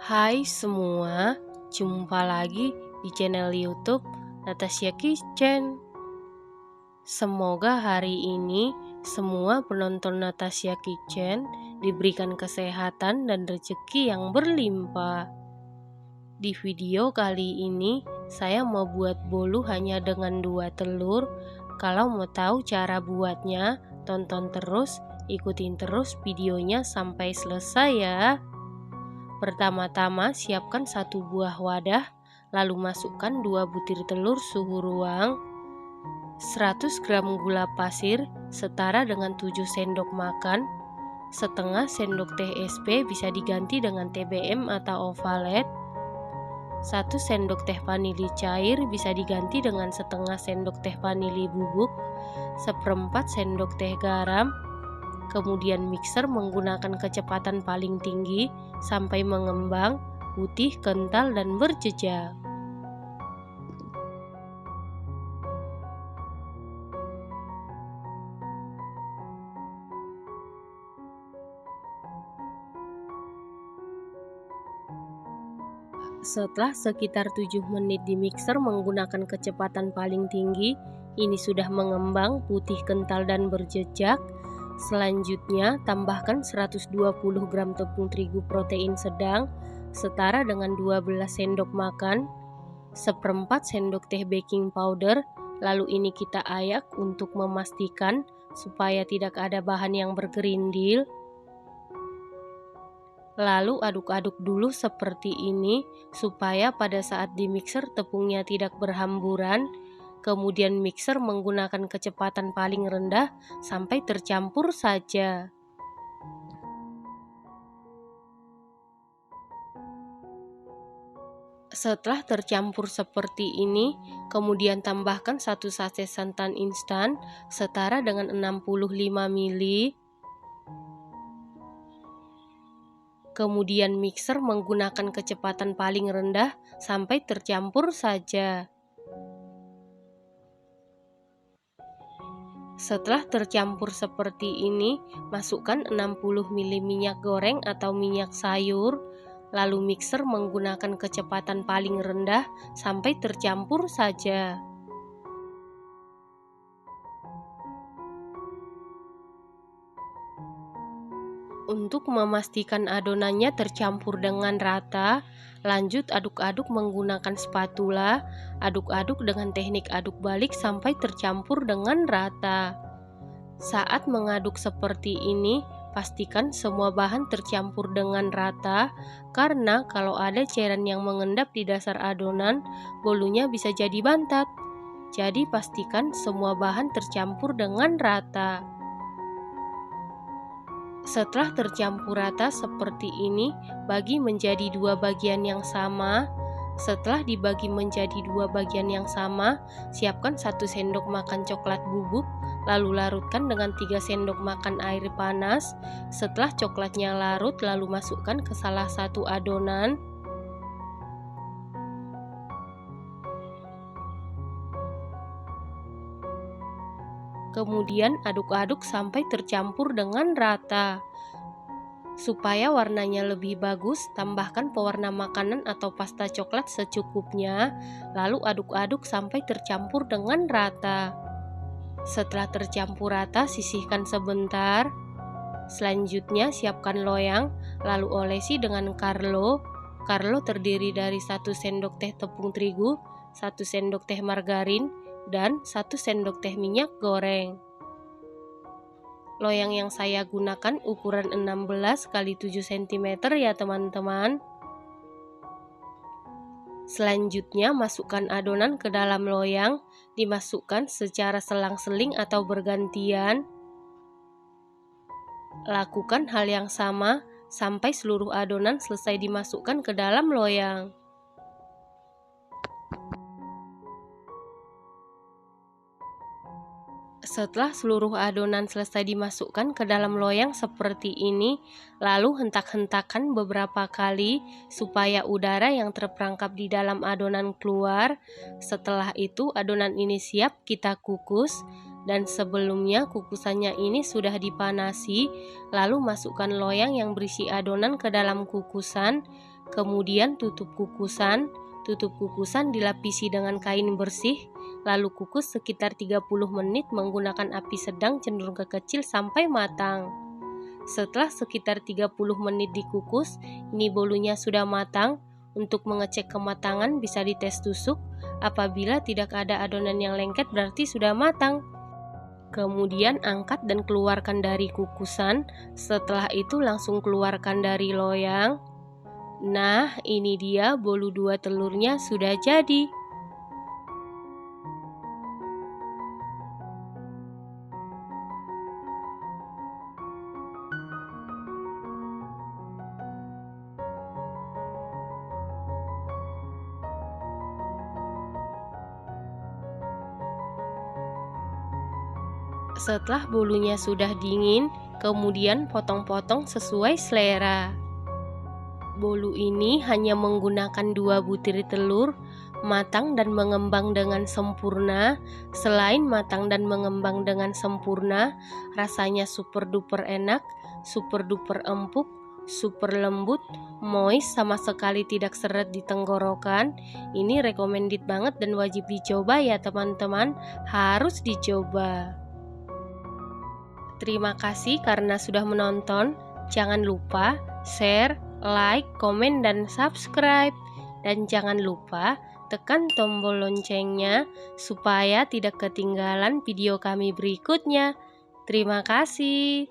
Hai semua, jumpa lagi di channel YouTube Natasha Kitchen. Semoga hari ini semua penonton Natasha Kitchen diberikan kesehatan dan rezeki yang berlimpah. Di video kali ini saya mau buat bolu hanya dengan 2 telur. Kalau mau tahu cara buatnya, tonton terus, ikutin terus videonya sampai selesai ya. Pertama-tama siapkan 1 buah wadah, lalu masukkan 2 butir telur suhu ruang, 100 gram gula pasir setara dengan 7 sendok makan, setengah sendok teh SP bisa diganti dengan TBM atau ovalet, 1 sendok teh vanili cair bisa diganti dengan setengah sendok teh vanili bubuk, seperempat sendok teh garam. Kemudian mixer menggunakan kecepatan paling tinggi sampai mengembang, putih, kental, dan berjejak. Setelah sekitar 7 menit di mixer menggunakan kecepatan paling tinggi, ini sudah mengembang, putih, kental, dan berjejak. Selanjutnya, tambahkan 120 gram tepung terigu protein sedang, setara dengan 12 sendok makan, seperempat sendok teh baking powder, lalu ini kita ayak untuk memastikan supaya tidak ada bahan yang bergerindil. Lalu aduk-aduk dulu seperti ini supaya pada saat di mixer tepungnya tidak berhamburan. Kemudian mixer menggunakan kecepatan paling rendah sampai tercampur saja. Setelah tercampur seperti ini, kemudian tambahkan 1 sachet santan instan setara dengan 65 ml. Kemudian mixer menggunakan kecepatan paling rendah sampai tercampur saja. Setelah tercampur seperti ini, masukkan 60 ml minyak goreng atau minyak sayur, lalu mixer menggunakan kecepatan paling rendah sampai tercampur saja. Untuk memastikan adonannya tercampur dengan rata, lanjut aduk-aduk menggunakan spatula. Aduk-aduk dengan teknik aduk balik sampai tercampur dengan rata. Saat mengaduk seperti ini, pastikan semua bahan tercampur dengan rata, karena kalau ada cairan yang mengendap di dasar adonan, bolunya bisa jadi bantat. Jadi pastikan semua bahan tercampur dengan rata. Setelah tercampur rata seperti ini, bagi menjadi 2 bagian yang sama. Setelah dibagi menjadi 2 bagian yang sama, siapkan 1 sendok makan coklat bubuk, lalu larutkan dengan 3 sendok makan air panas. Setelah coklatnya larut, lalu masukkan ke salah satu adonan. Kemudian aduk-aduk sampai tercampur dengan rata. Supaya warnanya lebih bagus, tambahkan pewarna makanan atau pasta coklat secukupnya, lalu aduk-aduk sampai tercampur dengan rata. Setelah tercampur rata, sisihkan sebentar. Selanjutnya siapkan loyang, lalu olesi dengan Carlo. Carlo terdiri dari 1 sendok teh tepung terigu, 1 sendok teh margarin, dan 1 sendok teh minyak goreng. Loyang yang saya gunakan ukuran 16 x 7 cm ya teman-teman. Selanjutnya masukkan adonan ke dalam loyang, dimasukkan secara selang-seling atau bergantian. Lakukan hal yang sama sampai seluruh adonan selesai dimasukkan ke dalam loyang. Setelah seluruh adonan selesai dimasukkan ke dalam loyang seperti ini, lalu hentak-hentakan beberapa kali supaya udara yang terperangkap di dalam adonan keluar. Setelah itu adonan ini siap kita kukus, dan sebelumnya kukusannya ini sudah dipanasi. Lalu masukkan loyang yang berisi adonan ke dalam kukusan. Kemudian tutup kukusan. Tutup kukusan dilapisi dengan kain bersih, lalu kukus sekitar 30 menit menggunakan api sedang cenderung ke kecil sampai matang. Setelah sekitar 30 menit dikukus, ini bolunya sudah matang. Untuk mengecek kematangan bisa dites tusuk. Apabila tidak ada adonan yang lengket berarti sudah matang. Kemudian angkat dan keluarkan dari kukusan. Setelah itu langsung keluarkan dari loyang. Nah, ini dia bolu 2 telurnya sudah jadi. Setelah bolunya sudah dingin, kemudian potong-potong sesuai selera. Bolu ini hanya menggunakan 2 butir telur, matang dan mengembang dengan sempurna. Selain matang dan mengembang dengan sempurna, rasanya super duper enak, super duper empuk, super lembut, moist, sama sekali tidak seret di tenggorokan. Ini recommended banget dan wajib dicoba ya teman-teman, harus dicoba. Terima kasih karena sudah menonton. Jangan lupa share, like, komen, dan subscribe. Dan jangan lupa tekan tombol loncengnya supaya tidak ketinggalan video kami berikutnya. Terima kasih.